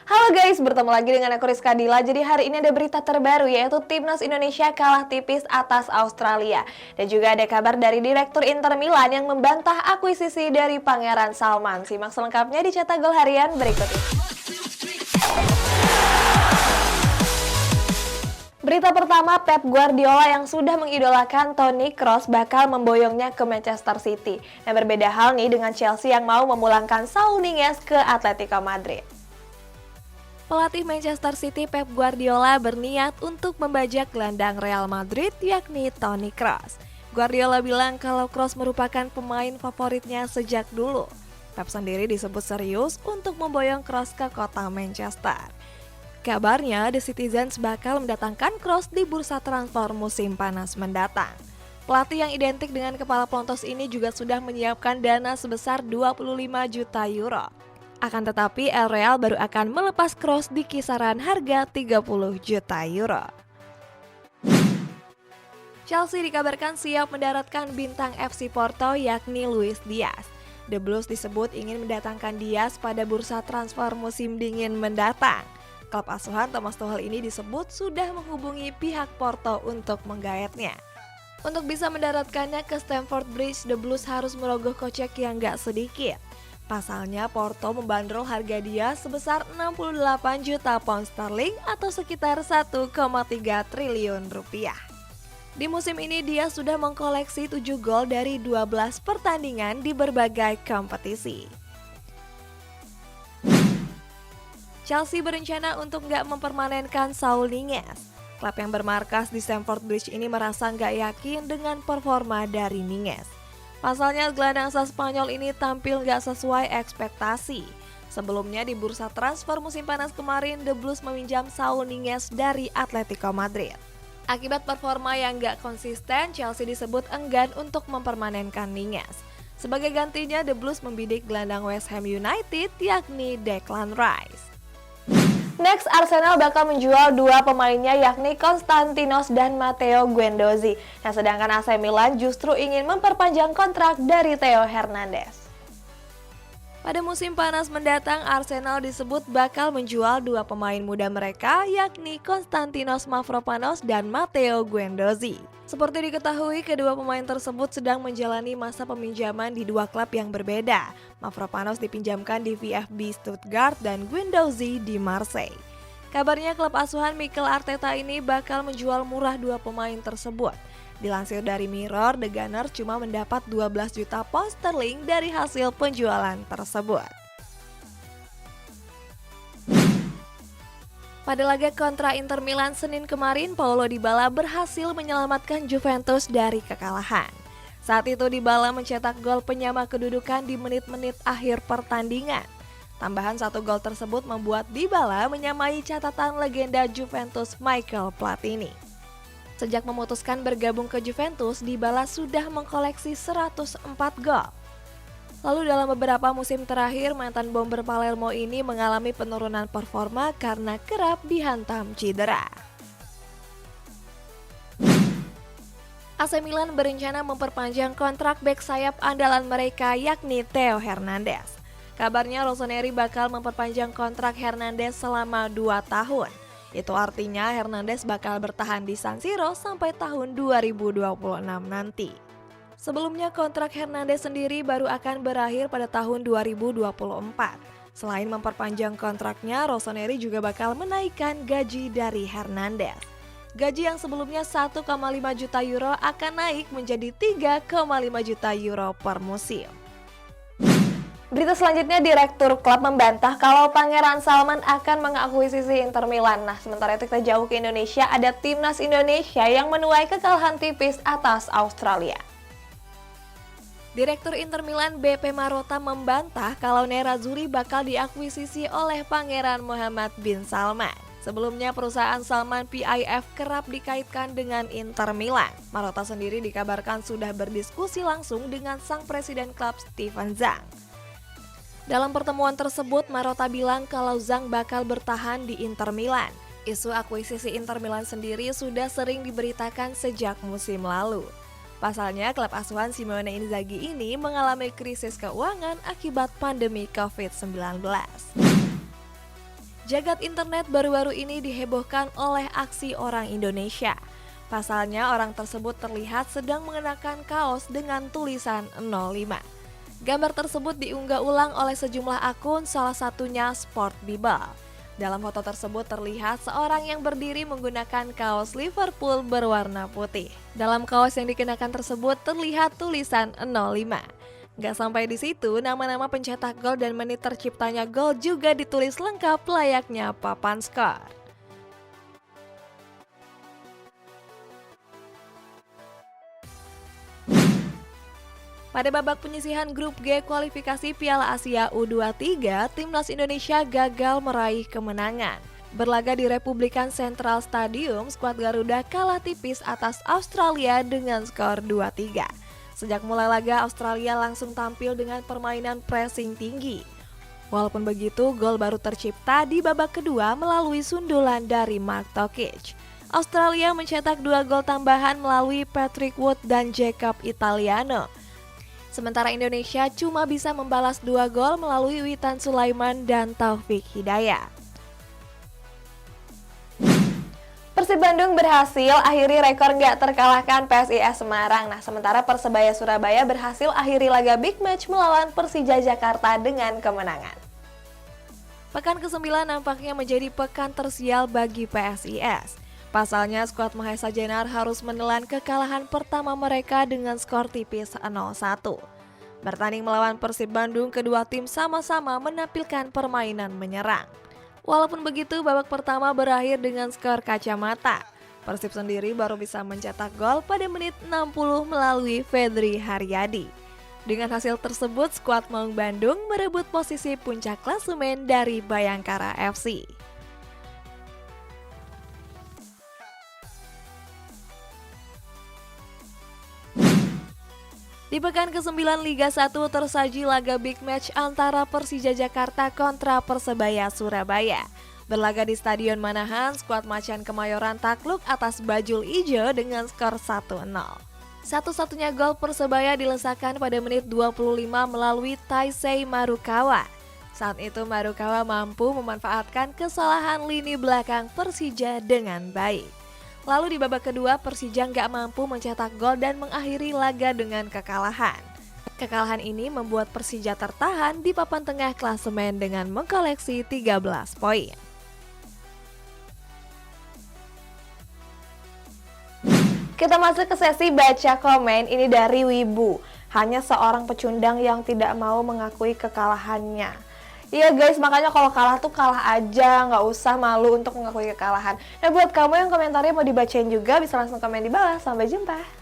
Halo guys, bertemu lagi dengan aku Rizka Dila. Jadi hari ini ada berita terbaru yaitu Timnas Indonesia kalah tipis atas Australia. Dan juga ada kabar dari Direktur Inter Milan yang membantah akuisisi dari Pangeran Salman. Simak selengkapnya di Cetak Gol Harian berikut ini. Berita pertama, Pep Guardiola yang sudah mengidolakan Toni Kroos bakal memboyongnya ke Manchester City. Yang berbeda hal nih dengan Chelsea yang mau memulangkan Saul Niguez ke Atletico Madrid. Pelatih Manchester City Pep Guardiola berniat untuk membajak gelandang Real Madrid yakni Toni Kroos. Guardiola bilang kalau Kroos merupakan pemain favoritnya sejak dulu. Pep sendiri disebut serius untuk memboyong Kroos ke kota Manchester. Kabarnya The Citizens bakal mendatangkan Kroos di bursa transfer musim panas mendatang. Pelatih yang identik dengan kepala pelontos ini juga sudah menyiapkan dana sebesar 25 juta euro. Akan tetapi El Real baru akan melepas Kroos di kisaran harga 30 juta euro. Chelsea dikabarkan siap mendaratkan bintang FC Porto yakni Luis Diaz. The Blues disebut ingin mendatangkan Diaz pada bursa transfer musim dingin mendatang. Klub asuhan Thomas Tuchel ini disebut sudah menghubungi pihak Porto untuk menggaetnya. Untuk bisa mendaratkannya ke Stamford Bridge, The Blues harus merogoh kocek yang gak sedikit. Pasalnya Porto membanderol harga dia sebesar 68 juta pound sterling atau sekitar 1,3 triliun rupiah. Di musim ini dia sudah mengkoleksi 7 gol dari 12 pertandingan di berbagai kompetisi. Chelsea berencana untuk nggak mempermanenkan Saul Niguez. Klub yang bermarkas di Stamford Bridge ini merasa nggak yakin dengan performa dari Niguez. Pasalnya gelandang asal Spanyol ini tampil nggak sesuai ekspektasi. Sebelumnya di bursa transfer musim panas kemarin, The Blues meminjam Saul Niguez dari Atletico Madrid. Akibat performa yang nggak konsisten, Chelsea disebut enggan untuk mempermanenkan Niguez. Sebagai gantinya, The Blues membidik gelandang West Ham United yakni Declan Rice. Next, Arsenal bakal menjual dua pemainnya yakni Konstantinos dan Matteo Guendouzi. Nah, sedangkan AC Milan justru ingin memperpanjang kontrak dari Theo Hernandez. Pada musim panas mendatang, Arsenal disebut bakal menjual dua pemain muda mereka yakni Konstantinos Mavropanos dan Matteo Guendouzi. Seperti diketahui, kedua pemain tersebut sedang menjalani masa peminjaman di dua klub yang berbeda. Mavropanos dipinjamkan di VfB Stuttgart dan Guendouzi di Marseille. Kabarnya klub asuhan Mikel Arteta ini bakal menjual murah dua pemain tersebut. Dilansir dari Mirror, The Gunners cuma mendapat 12 juta pound sterling dari hasil penjualan tersebut. Pada laga kontra Inter Milan Senin kemarin, Paulo Dybala berhasil menyelamatkan Juventus dari kekalahan. Saat itu Dybala mencetak gol penyama kedudukan di menit-menit akhir pertandingan. Tambahan satu gol tersebut membuat Dybala menyamai catatan legenda Juventus Michael Platini. Sejak memutuskan bergabung ke Juventus, Dybala sudah mengkoleksi 104 gol. Lalu dalam beberapa musim terakhir, mantan bomber Palermo ini mengalami penurunan performa karena kerap dihantam cedera. AC Milan berencana memperpanjang kontrak bek sayap andalan mereka yakni Theo Hernandez. Kabarnya Rossoneri bakal memperpanjang kontrak Hernandez selama 2 tahun. Itu artinya Hernandez bakal bertahan di San Siro sampai tahun 2026 nanti. Sebelumnya kontrak Hernandez sendiri baru akan berakhir pada tahun 2024. Selain memperpanjang kontraknya, Rossoneri juga bakal menaikkan gaji dari Hernandez. Gaji yang sebelumnya 1,5 juta euro akan naik menjadi 3,5 juta euro per musim. Berita selanjutnya, Direktur klub membantah kalau Pangeran Salman akan mengakuisisi Inter Milan. Nah, sementara itu kita jauh ke Indonesia, ada Timnas Indonesia yang menuai kekalahan tipis atas Australia. Direktur Inter Milan BP Marotta membantah kalau Nerazzurri bakal diakuisisi oleh Pangeran Muhammad bin Salman. Sebelumnya perusahaan Salman PIF kerap dikaitkan dengan Inter Milan. Marotta sendiri dikabarkan sudah berdiskusi langsung dengan sang presiden klub Steven Zhang. Dalam pertemuan tersebut, Marotta bilang kalau Zhang bakal bertahan di Inter Milan. Isu akuisisi Inter Milan sendiri sudah sering diberitakan sejak musim lalu. Pasalnya, klub asuhan Simone Inzaghi ini mengalami krisis keuangan akibat pandemi COVID-19. Jagat internet baru-baru ini dihebohkan oleh aksi orang Indonesia. Pasalnya orang tersebut terlihat sedang mengenakan kaos dengan tulisan 05. Gambar tersebut diunggah ulang oleh sejumlah akun, salah satunya Sport Bible. Dalam foto tersebut terlihat seorang yang berdiri menggunakan kaos Liverpool berwarna putih. Dalam kaos yang dikenakan tersebut terlihat tulisan 05. Gak sampai di situ, nama-nama pencetak gol dan menit terciptanya gol juga ditulis lengkap layaknya papan skor. Pada babak penyisihan grup G kualifikasi Piala Asia U23, Timnas Indonesia gagal meraih kemenangan. Berlaga di Republikan Central Stadium, skuad Garuda kalah tipis atas Australia dengan skor 2-3. Sejak mulai laga, Australia langsung tampil dengan permainan pressing tinggi. Walaupun begitu, gol baru tercipta di babak kedua melalui sundulan dari Mark Tokic. Australia mencetak 2 gol tambahan melalui Patrick Wood dan Jacob Italiano. Sementara Indonesia cuma bisa membalas 2 gol melalui Witan Sulaiman dan Taufik Hidayat. Persib Bandung berhasil akhiri rekor nggak terkalahkan PSIS Semarang. Nah, sementara Persebaya Surabaya berhasil akhiri laga big match melawan Persija Jakarta dengan kemenangan. Pekan ke-9 nampaknya menjadi pekan tersial bagi PSIS. Pasalnya, skuad Mahesa Jenar harus menelan kekalahan pertama mereka dengan skor tipis 0-1. Bertanding melawan Persib Bandung, kedua tim sama-sama menampilkan permainan menyerang. Walaupun begitu, babak pertama berakhir dengan skor kacamata. Persib sendiri baru bisa mencetak gol pada menit 60 melalui Fedri Haryadi. Dengan hasil tersebut, skuad Maung Bandung merebut posisi puncak klasemen dari Bayangkara FC. Di pekan ke-9 Liga 1 tersaji laga big match antara Persija Jakarta kontra Persebaya Surabaya. Berlaga di Stadion Manahan, skuad Macan Kemayoran takluk atas Bajul Ijo dengan skor 1-0. Satu-satunya gol Persebaya dilesakan pada menit 25 melalui Taisei Marukawa. Saat itu Marukawa mampu memanfaatkan kesalahan lini belakang Persija dengan baik. Lalu di babak kedua, Persija nggak mampu mencetak gol dan mengakhiri laga dengan kekalahan. Kekalahan ini membuat Persija tertahan di papan tengah klasemen dengan mengkoleksi 13 poin. Kita masuk ke sesi baca komen, ini dari Wibu. Hanya seorang pecundang yang tidak mau mengakui kekalahannya. Iya guys, makanya kalau kalah tuh kalah aja, nggak usah malu untuk mengakui kekalahan. Nah buat kamu yang komentarnya mau dibacain juga, bisa langsung komen di bawah. Sampai jumpa!